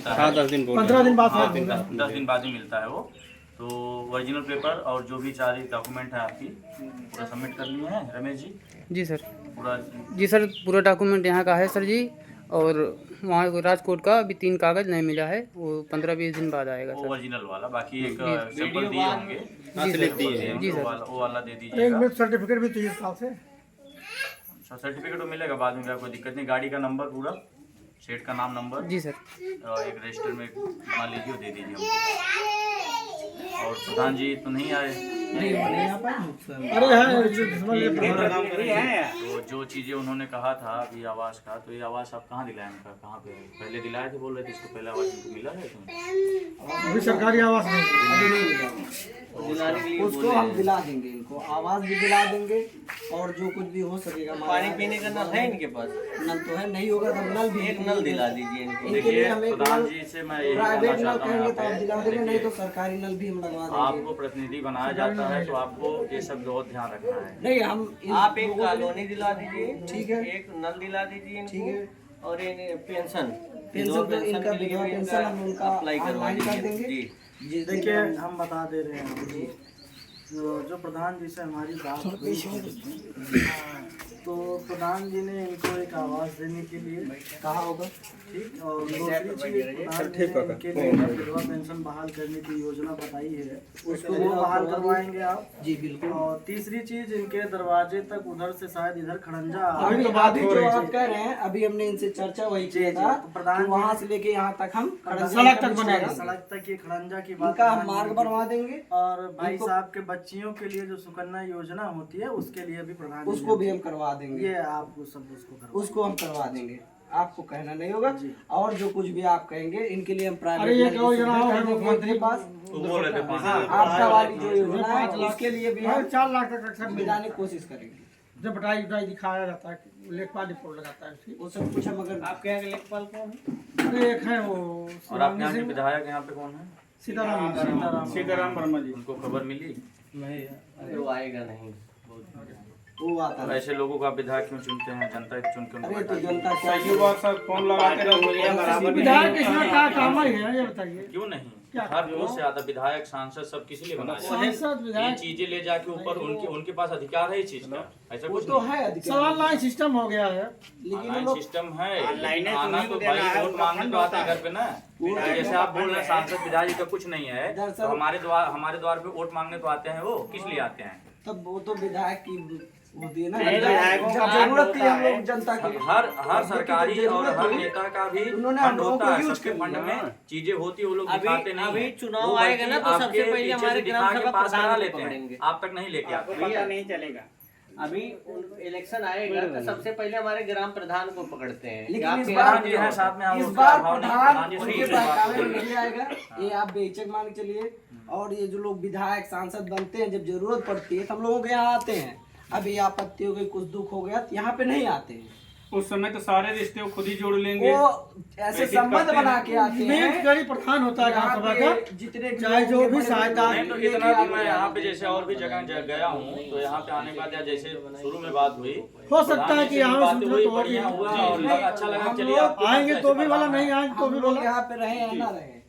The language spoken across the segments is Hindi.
मिलता है, 15 दिन बाद 10 दिन बाद ही मिलता है वो। तो ओरिजिनल पेपर और जो भी सारी डॉक्यूमेंट है आपकी पूरा सबमिट कर लिए हैं रमेश जी? जी सर। पूरा जी सर, पूरा डॉक्यूमेंट यहाँ का है सर जी। और वहाँ राजकोट का अभी 3 कागज़ नहीं मिला है, वो 15-20 दिन बाद आएगा वो सर। ओरिजिनल वाला, बाकी एक सैंपल दिए होंगे जी सर। वो वाला दे एक दीजिएगा। मिनट सर्टिफिकेट भी चाहिए साल से। अच्छा, सर्टिफिकेट तो मिलेगा बाद में, क्या कोई दिक्कत नहीं। गाड़ी का नंबर पूरा, सेठ का नाम, नंबर जी सर। और एक रजिस्टर में बना लीजिए, दे दीजिए हमको। और प्रधान जी तो नहीं आए? अरे है तो जो चीज़ें उन्होंने कहा था अभी आवास का, तो ये आवास आप कहाँ दिलाए उनका, कहाँ पे है? पहले दिलाए थे बोल रहे थे, इसको पहले आवास उनको मिला है तो? अभी सरकारी आवास नहीं, उसको हम दिला देंगे, इनको आवाज भी दिला देंगे और जो कुछ भी हो सकेगा। पानी पीने का नल है इनके पास? नल तो है, नहीं होगा तो नल भी, एक नल दिला दीजिए इनको। इनके लिए हम एक प्रधान नल जी से मैं यही प्राइवेट कहना नल चाहता हूँ कहेंगे तो आप यहाँ दिला पे, देंगे, नहीं तो देखिए, सरकारी नल भी हम लगवा देंगे। आपको प्रतिनिधि बनाया जाता है तो आपको ये सब बहुत ध्यान रखना है। नहीं हम आप एक कॉलोनी दिला दीजिए, ठीक है, एक नल दिला दीजिए इनको, ठीक है, और एक पेंशन पेंशन तो इनका विधवा पेंशन हम उनका अप्लाई करवा ऑनलाइन कर दीजिए। देंगे। जी जिस दिन देखिए हम बता दे रहे हैं जी, जो प्रधान जी से हमारी बात हुई तो प्रधान जी ने इनको एक आवास देने के लिए कहा होगा, ठीक, और दूसरी चीज प्रधान जी ने इनके लिए विधवा पेंशन बहाल करने की योजना बताई है, उसको वो बहाल करवाएंगे आप जी बिल्कुल। और तीसरी चीज इनके दरवाजे तक उधर से शायद इधर खड़ंजा अभी तो बात हो रही है, आप कह रहे हैं, अभी हमने इनसे चर्चा वही किया था, तो प्रधान जी वहाँ से लेके यहाँ तक हम सड़क तक बनेगा, सड़क तक ये खड़ंजा की बात इनका हम मार्ग बनवा देंगे और भाई साहब के बच्चियों के लिए जो सुकन्या योजना होती है उसके लिए भी प्रधान जी उसको भी हम करवा देंगे, ये आपको सब उसको करवा उसको हम करवा देंगे, आपको कहना नहीं होगा। और जो कुछ भी आप कहेंगे इनके लिए हम अरे प्राइवेट ये क्या योजना है मुख्यमंत्री के पास बोल रहे थे आपका वाली जो योजना है उसके लिए भी हम 4 लाख तक अक्सर मिलाने की कोशिश करेंगे। जब बटाई उटाई दिखाया जाता है, लेखपाल रिपोर्ट लगाता है उसकी, वो सब कुछ हम अगर आपके यहाँ के लेखपाल कौन है? अरे एक है वो और आपके यहाँ के विधायक यहाँ पे कौन है? सीताराम वर्मा जी, उनको खबर मिली? अरे वो आएगा नहीं। वो आता और है। ऐसे लोगों को आप विधायक क्यों चुनते हैं? जनता चुन के उनको अरे तो बैठाती है। जनता क्या फोन लगाते विधायक इसमें क्या काम है ये बताइए। क्यों नहीं? हर पोस्ट से आता विधायक, सांसद सब किसी लिए बनाया है? सांसद ये विधायक चीजें ले जाके ऊपर उनके पास अधिकार है इस चीज का, ऐसा वो कुछ तो नहीं। है अधिकार, सवाल लाइन सिस्टम हो गया है, लेकिन वो ऑनलाइन लोग सिस्टम है, ऑनलाइन है, आना तो भाई वोट मांगने तो आते हैं घर पे ना। जैसे आप बोल रहे हैं सांसद विधायक जी का कुछ नहीं है, तो हमारे द्वार पे वोट मांगने तो आते हैं, वो किस लिए आते हैं? तब वो तो विधायक की होती है ना, विधायकों का जब जरूरत थी हम लोग जनता की, हर सरकारी और हर नेता का भी उन्होंने फंड हम लोगों होता को है, यूज सबके कर फंड लिया। में चीजें होती है, वो लोग अभी- दिखाते नहीं अभी हैं। चुनाव वो आएगा ना, तो बल्कि सबसे आपके पहले पीछे हमारे से दिखा ग्राम के सभा पास करा प्रधान को लेते हैं, पकड़ेंगे। आप तक नहीं लेके आते। भैया नहीं चलेगा। अभी इलेक्शन आएगा तो सबसे पहले हमारे ग्राम प्रधान को पकड़ते हैं। कि लेकिन आपके इस यहाँ बार प्रधान जी हैं साथ में, हम इस उसका बार अभाव नहीं, प्रधान प्रधान जी उनके सही से बात बहकावे में करेंगे। नहीं आएगा, ये आप बेचक मान के चलिए। और ये जो लोग विधायक सांसद बनते हैं, जब जरूरत पड़ती है तो हम लोगों के यहाँ आते हैं। अभी आपत्ति हो गई, कुछ दुख हो गया तो यहाँ पे नहीं आते हैं, उस समय तो सारे रिश्ते वो खुद ही जोड़ लेंगे। वो ऐसे संबंध बना के आते हैं। मेन गरीब प्रधान होता है ग्राम सभा का, जितने भी चाहे जो लोग भी बड़े- सहायता नहीं तो इतना भी मैं यहाँ पे जैसे और भी जगह गया हूँ, तो यहाँ पे आने के बाद या जैसे शुरू में बात हुई, हो सकता है कि यहाँ में बात हुई, तो बढ़िया हुआ और अच्छा लगा, हम चलिए लोग आप आएंगे तो भी वाला नहीं आएंगे तो हम भी लोग बोला। यहाँ पे रहे या ना रहे,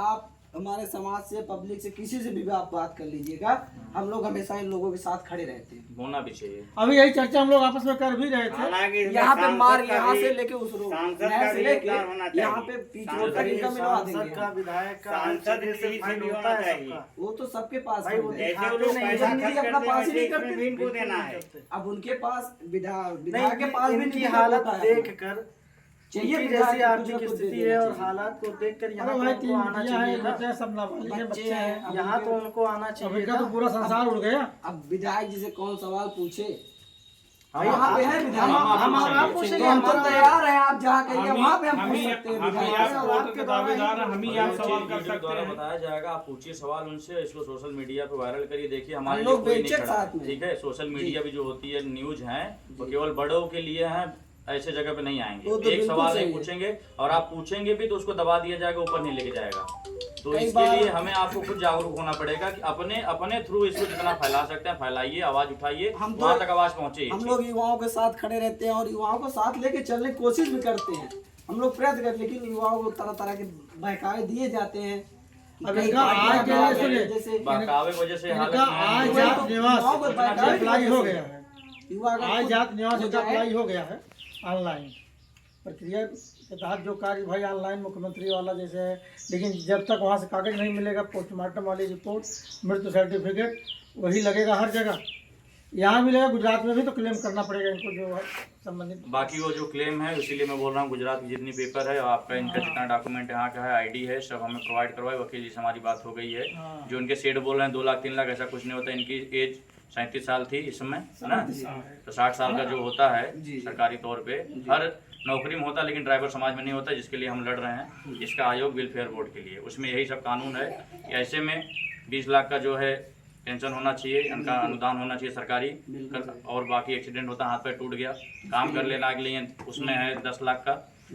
आप हमारे समाज से, पब्लिक से, किसी से भी आप बात कर लीजिएगा, हम लोग हमेशा इन लोगों के साथ खड़े रहते हैं। होना भी चाहिए। अभी यही चर्चा हम लोग आपस में कर भी रहे थे। यहाँ पे मार यहाँ से लेके उस रोड सांसद नहर का से भी लेके योगदान होना चाहिए। यहाँ पे बीच रोड तक इनका मिलवा सांसद देंगे का, हम। विधायक का, सांसद हर जगह से भी फंड होना होता है चाहिए। सबका। वो तो सबके पास भाई वो फंड है। जैसे वो लोग नहीं, पैसा निधि खर्च अपना करते हैं, पास ही नहीं वैसे करते। इसमें भी इनको देना है। अब उनके पास विधायक नहीं, के पास भी इनकी निधि हालत होता है देख कर चाहिए, इनकी विधायक जैसी को आर्थिक कुछ ना कुछ स्थिति दे है और देना हालात को देख कर यहाँ अरे तो भाई, उनको आना चाहिए था। बच्चे सब नाबालिग हैं, बच्चे बच्चे हैं, हैं, अब यहाँ तो उनके- उनको आना अब चाहिए इनका था। तो पूरा संसार उड़ गया। अब विधायक जी से कौन सवाल पूछे, भाई, वहाँ पे है विधायक, हम आप पूछेंगे, तो हम तो हम तो तैयार हैं, आप जहाँ कहिए वहाँ पे हम पूछ हम सकते हैं ही विधायक आप से। और वोट आपके के द्वारा दावेदार हैं, हम ही आप सवाल कर वीडियो सकते द्वारा हैं। बताया जाएगा, आप पूछिए सवाल उनसे, इसको सोशल मीडिया पे वायरल करिए। देखिए हमारे हम लिए लोग कोई नहीं बेचक खड़ा साथ है, में। ठीक है। सोशल मीडिया भी जो होती है न्यूज है वो केवल बड़ों के लिए है, ऐसे जगह पे नहीं आएंगे। वो तो एक बिल्कुल सवाल सही नहीं है। पूछेंगे और आप पूछेंगे भी तो उसको दबा दिया जाएगा, ऊपर नहीं लेके जाएगा। तो कई इसके बार- लिए हमें आपको खुद जागरूक होना पड़ेगा कि अपने थ्रू इसको जितना फैला सकते हैं फैलाइए, आवाज उठाइए, हम तो- वहां तक आवाज पहुंचे। हम लोग युवाओं के साथ खड़े रहते हैं और युवाओं को साथ लेके चलने की कोशिश भी करते हैं। हम लोग प्रयत्न करते, लेकिन युवाओं को तरह तरह के बहकावे दिए जाते हैं कि अब कई इनका आज पार्टियां जो है बना सुनिए, रही हैं, जैसे बहकावे की वजह से हालत इनका में आज लोग- जात निवास युवाओं को बहकावे की अप्लाई वजह हो से गया है। युवा अगर आज खुद जात निवास हो का जाए, अप्लाई हो गया है ऑनलाइन प्रक्रिया के तहत जो कार्य भाई ऑनलाइन मुख्यमंत्री वाला जैसे है, लेकिन जब तक वहाँ से कागज नहीं मिलेगा, पोस्टमार्टम वाली रिपोर्ट, मृत्यु सर्टिफिकेट वही लगेगा हर जगह। यहाँ मिलेगा, गुजरात में भी तो क्लेम करना पड़ेगा इनको जो है संबंधित। बाकी वो जो क्लेम है, इसीलिए मैं बोल रहा हूँ गुजरात की जितनी पेपर है, आपका इनका जितना डॉक्यूमेंट यहाँ का है, आईडी है, सब हमें प्रोवाइड करवाए। वकील जी से हमारी बात हो गई है। जो इनके सेठ बोल रहे हैं 2 लाख 3 लाख, ऐसा कुछ नहीं होता। इनकी एज 37 साल थी इस समय, है ना? तो 60 साल का जो होता है सरकारी तौर पे हर नौकरी में होता है, लेकिन ड्राइवर समाज में नहीं होता, जिसके लिए हम लड़ रहे हैं, इसका आयोग वेलफेयर बोर्ड के लिए। उसमें यही सब कानून है कि ऐसे में 20 लाख का जो है पेंशन होना चाहिए, इनका अनुदान होना चाहिए सरकारी, और बाकी एक्सीडेंट होता है, हाथ पैर टूट गया, काम कर लेना के लिए उसमें है 10 लाख का।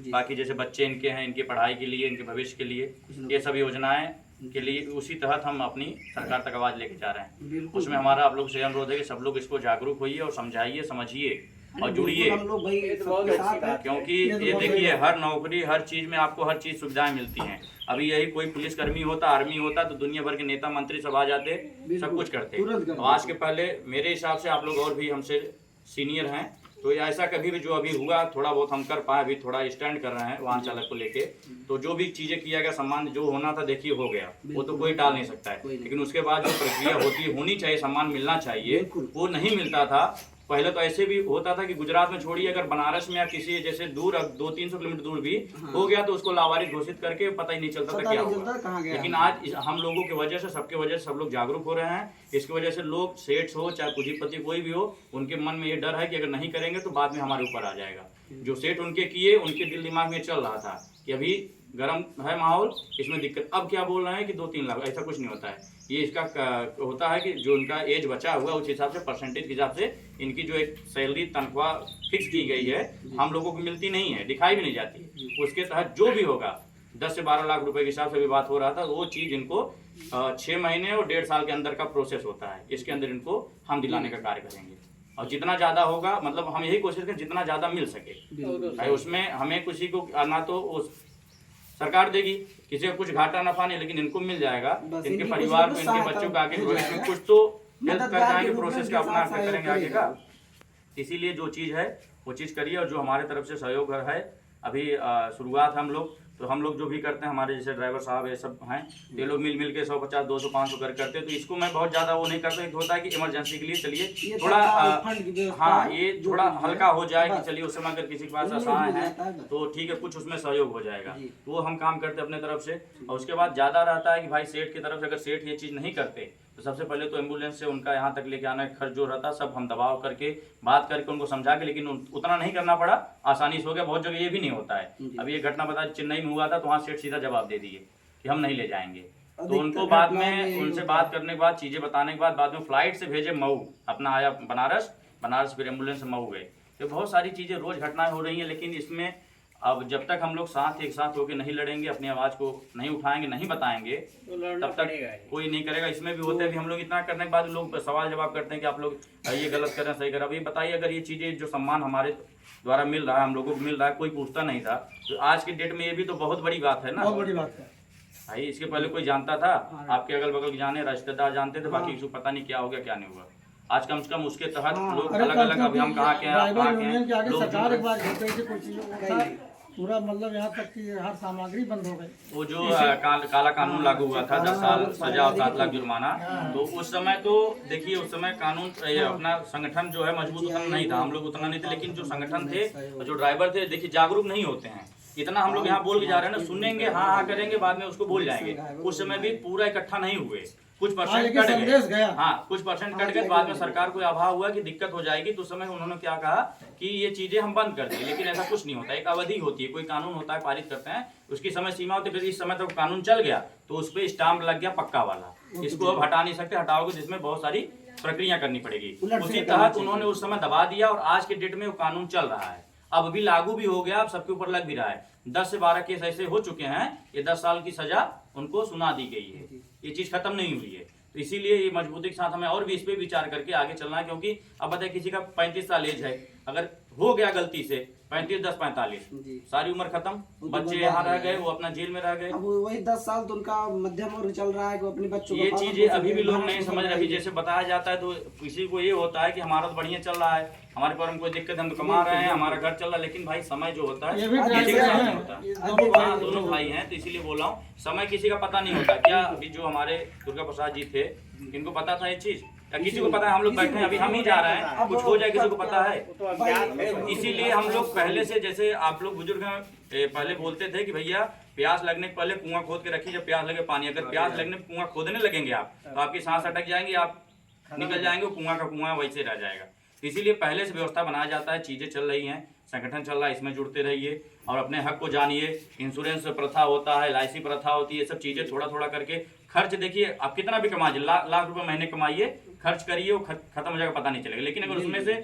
बाकी जैसे बच्चे इनके हैं, इनकी पढ़ाई के लिए, इनके भविष्य के लिए, ये सब योजनाएं के लिए उसी तहत हम अपनी सरकार तक आवाज़ लेके जा रहे हैं। उसमें हमारा आप लोग से अनुरोध है कि सब लोग इसको जागरूक होइए और समझाइए, समझिए और जुड़िए, हम लोग भाई सबके साथ हैं। क्योंकि ये देखिए हर नौकरी, हर चीज में आपको हर चीज सुविधाएं मिलती हैं। अभी यही कोई पुलिसकर्मी होता, आर्मी होता, तो दुनिया भर के नेता मंत्री सब आ जाते, सब कुछ करते। तो आज के पहले मेरे हिसाब से आप लोग और भी हमसे सीनियर हैं, तो ऐसा कभी भी जो अभी हुआ थोड़ा बहुत हम कर पाए, अभी थोड़ा स्टैंड कर रहे हैं वाहन चालक को लेके। तो जो भी चीजें किया गया, सम्मान जो होना था देखिए हो गया, वो तो कोई टाल नहीं सकता है। लेकिन उसके बाद जो प्रक्रिया होनी चाहिए, सम्मान मिलना चाहिए, वो नहीं मिलता था। पहले तो ऐसे भी होता था कि गुजरात में छोड़िए, अगर बनारस में या किसी जैसे दूर 200-300 किलोमीटर दूर भी हो गया तो उसको लावारिस घोषित करके पता ही नहीं चलता था क्या हुआ। लेकिन आज हम लोगों की वजह से, सबके वजह से सब लोग जागरूक हो रहे हैं। इसकी वजह से लोग, सेठ हो चाहे पूंजीपति कोई भी हो, उनके मन में ये डर है कि अगर नहीं करेंगे तो बाद में हमारे ऊपर आ जाएगा। जो सेठ उनके किए, उनके दिल दिमाग में चल रहा था कि अभी गर्म है माहौल, इसमें दिक्कत। अब क्या बोल रहे हैं कि 2-3 लाख, ऐसा कुछ नहीं होता है। ये इसका होता है कि जो उनका एज बचा हुआ उस हिसाब से, परसेंटेज के हिसाब से इनकी जो एक सैलरी तनख्वाह फिक्स की गई है, हम लोगों को मिलती नहीं है, दिखाई भी नहीं जाती। उसके तहत जो भी होगा 10 से 12 लाख रुपए के हिसाब से भी बात हो रहा था, वो चीज़ इनको 6 महीने और 1.5 साल के अंदर का प्रोसेस होता है। इसके अंदर इनको हम दिलाने का कार्य करेंगे, और जितना ज़्यादा होगा, मतलब हम यही कोशिश करें जितना ज़्यादा मिल सके। उसमें हमें किसी को ना तो सरकार देगी, किसी को कुछ घाटा नफा नहीं, लेकिन इनको मिल जाएगा, इनके परिवार में, इनके बच्चों का आगे भविष्य में कुछ तो हेल्प कर जाएंगे, प्रोसेस का अपना करेंगे आगे का। इसीलिए जो चीज़ है वो चीज़ करिए, और जो हमारे तरफ से सहयोग है, अभी शुरुआत हम लोग, तो हम लोग जो भी करते हैं, हमारे जैसे ड्राइवर साहब ये सब हैं, ये लोग मिल के 150, 200, 500 करते हैं। तो इसको मैं बहुत ज़्यादा वो नहीं करता। एक होता है कि इमरजेंसी के लिए चलिए थोड़ा हाँ, ये थोड़ा हल्का हो जाए कि चलिए उस समय अगर किसी के पास आसान है तो ठीक है, कुछ उसमें सहयोग हो जाएगा, तो वो हम काम करते हैं अपने तरफ से। और उसके बाद ज़्यादा रहता है कि भाई सेठ की तरफ से, अगर सेठ ये चीज़ नहीं करते तो सबसे पहले तो एम्बुलेंस से उनका यहाँ तक लेके आने का खर्च जो रहता, सब हम दबाव करके, बात करके, उनको समझा के, लेकिन उतना नहीं करना पड़ा, आसानी से हो गया। बहुत जगह ये भी नहीं होता है। अभी ये घटना पता चेन्नई में हुआ था, तो वहाँ सेठ सीधा जवाब दे दिए कि हम नहीं ले जाएंगे। तो उनको बाद में उनसे बात करने के बाद, चीज़ें बताने के बाद में फ्लाइट से भेजे मऊ, अपना आया बनारस फिर एम्बुलेंस से मऊ गए। तो बहुत सारी चीज़ें रोज़ घटनाएं हो रही हैं, लेकिन इसमें अब जब तक हम लोग एक साथ होकर नहीं लड़ेंगे, अपनी आवाज़ को नहीं उठाएंगे, नहीं बताएंगे, तब तक कोई नहीं करेगा। इसमें भी होता है, भी हम लोग इतना करने के बाद लोग सवाल जवाब करते हैं कि आप लोग ये गलत कर रहे हैं, सही कर रहे हैं। अभी बताइए, अगर ये चीज़ें जो सम्मान हमारे द्वारा मिल रहा है, हम लोगों को मिल रहा है, कोई पूछता नहीं था, तो आज की डेट में ये भी तो बहुत बड़ी बात है ना। बहुत बड़ी बात है भाई, इसके पहले कोई जानता था? आपके अगल बगल जाने, रिश्तेदार जानते थे, बाकी किसी को पता नहीं क्या हो गया क्या नहीं हुआ। आज कम से कम उसके तहत लोग अलग अलग, अभी हम कहाँ के हैं, सरकार एक बार पूरा, मतलब यहाँ तक कि हर सामग्री बंद हो गई। वो जो काला कानून लागू हुआ था, 10 साल सजा और 7 लाख जुर्माना, तो उस समय तो देखिए, उस समय कानून अपना संगठन जो है मजबूत उतना नहीं था, हम लोग उतना नहीं थे, लेकिन जो संगठन थे, जो ड्राइवर थे, देखिए जागरूक नहीं होते हैं इतना। हम लोग यहाँ बोल के जा रहे हैं ना, सुनेंगे, हाँ करेंगे, बाद में उसको भूल जाएंगे। उस समय भी पूरा इकट्ठा नहीं हुए, कुछ परसेंट कट गए। हाँ, कुछ परसेंट कट गए, बाद में सरकार को अभाव हुआ कि दिक्कत हो जाएगी, तो उस समय उन्होंने क्या कहा कि ये चीजें हम बंद कर दें। लेकिन ऐसा कुछ नहीं होता, एक अवधि होती है, कोई कानून होता है, पारित करते हैं, उसकी समय सीमा होती है। फिर इस समय तक कानून चल गया तो उस पर स्टाम्प लग गया पक्का वाला, इसको अब हटा नहीं सकते, हटाओगे जिसमें बहुत सारी प्रक्रिया करनी पड़ेगी। उसी तहत उन्होंने उस समय दबा दिया, और आज के डेट में वो कानून चल रहा है, अब भी लागू भी हो गया, अब सबके ऊपर लग भी रहा है। 10 से 12 केस ऐसे हो चुके हैं, ये 10 साल की सजा उनको सुना दी गई है, ये चीज खत्म नहीं हुई है। तो इसीलिए ये मजबूती के साथ हमें और भी इस पे विचार करके आगे चलना है, क्योंकि अब बताए किसी का 35 साल एज है, अगर हो गया गलती से 35-10-45 जी। सारी उम्र खत्म, तो बच्चे बर्बाद यहाँ हो रह गए। गए, वो अपना जेल में रह गए। अब वही 10 साल तो उनका मध्यम उम्र चल रहा है कि वो अपने बच्चों को ये पालन चीजें पोषण अभी भी करें, लोग नहीं भरण समझ पोषण रहे। अभी करें। जैसे बताया जाता है तो किसी को ये होता है कि हमारा तो बढ़िया चल रहा है, हमारे पर कोई दिक्कत, हम तो कमा रहे हैं, हमारा घर चल रहा है, लेकिन भाई समय जो होता है ये भी किसी के ड्राइवर साथ नहीं हैं, होता है। ये दोनों भाई हाँ, हैं। दोनों भाई हैं, तो इसीलिए बोल रहा हूँ समय किसी का पता नहीं होता। क्या अभी जो हमारे दुर्गा प्रसाद जी थे, इनको पता था ये चीज? या किसी को पता है? हम लोग बैठे हैं, अभी हम ही जा रहे हैं, कुछ हो जाए किसी को पता है? इसीलिए हम लोग पहले से, जैसे आप लोग बुजुर्ग हैं, पहले बोलते थे कि भैया प्यास लगने के पहले कुआं खोद के रखिए, जब प्यास लगे पानी। अगर प्यास लगने पे कुआं खोदने लगेंगे आप, तो आपकी सांस अटक जाएंगी, आप निकल जाएंगे, कुआं का कुआं वैसे रह जाएगा। इसीलिए पहले से व्यवस्था बनाया जाता है। चीजें चल रही हैं, संगठन चल रहा है, इसमें जुड़ते रहिए और अपने हक को जानिए। इंश्योरेंस प्रथा होता है, LIC प्रथा होती है, सब चीजें थोड़ा थोड़ा करके खर्च देखिए। आप कितना भी कमाइए, लाख रुपए महीने कमाइए, खर्च करिए, वो खत्म हो जाएगा, पता नहीं चलेगा। लेकिन अगर उसमें से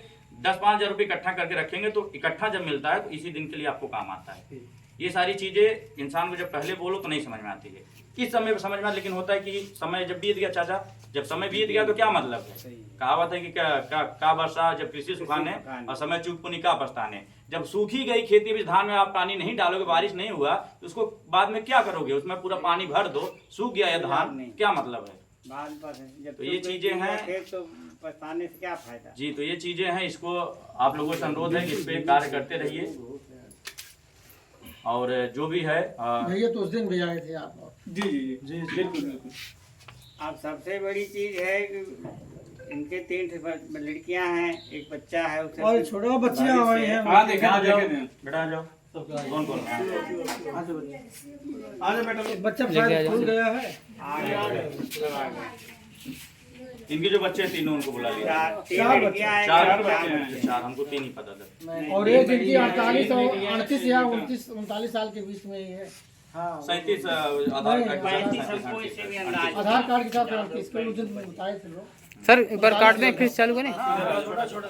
10-5 हज़ार रुपये इकट्ठा करके रखेंगे तो इकट्ठा जब मिलता है तो इसी दिन के लिए आपको काम आता है। ये सारी चीजें इंसान को जब पहले बोलो तो नहीं समझ में आती है, इस समय पे समझ में। लेकिन होता है कि समय जब बीत गया चाचा, जब समय बीत गया तो क्या मतलब है? कहावत है कि क्या वर्षा जब कृषि सुखाने और समय चूक पुनि का पछताने। जब सूखी गई खेती में धान में आप पानी नहीं डालोगे, बारिश नहीं हुआ, तो उसको बाद में क्या करोगे? उसमें पूरा पानी भर दो, सूख गया ये धान, क्या मतलब है? तो ये चीजें हैं, तो पछताने से क्या फायदा? जी। तो ये चीजें हैं, इसको आप लोगों से अनुरोध है कि इस पे कार्य करते रहिए। और जो भी है भैया तो उस दिन भी आए थे आप। जी जी जी बिल्कुल बिल्कुल। अब सबसे बड़ी चीज है कि इनके 3 लड़कियां हैं, एक बच्चा है, उसे और छोटा बच्चियां हमारी हैं। हाँ देखे आ जाओ, देखे बेटा आ जाओ। कौन कौन? आजा बेटा। एक बच्चा शायद स्कूल गया है। इनके जो बच्चे हैं तीनों, उनको बुला लिया। 3 लड़कियां हैं, 4 बच्चे हैं। बच्चे, 4 हमको 3 ही पता था। और एक इनकी 38 या 39 साल के बीच में ही है। हाँ 37 आधार कार्ड के साथ 35 सबको इससे भी अंदाज। आधार कार्ड के साथ 38 के उस दिन बताए थे लोग। सर एक बार काट दें, फिर चालू करें। छोटा छोटा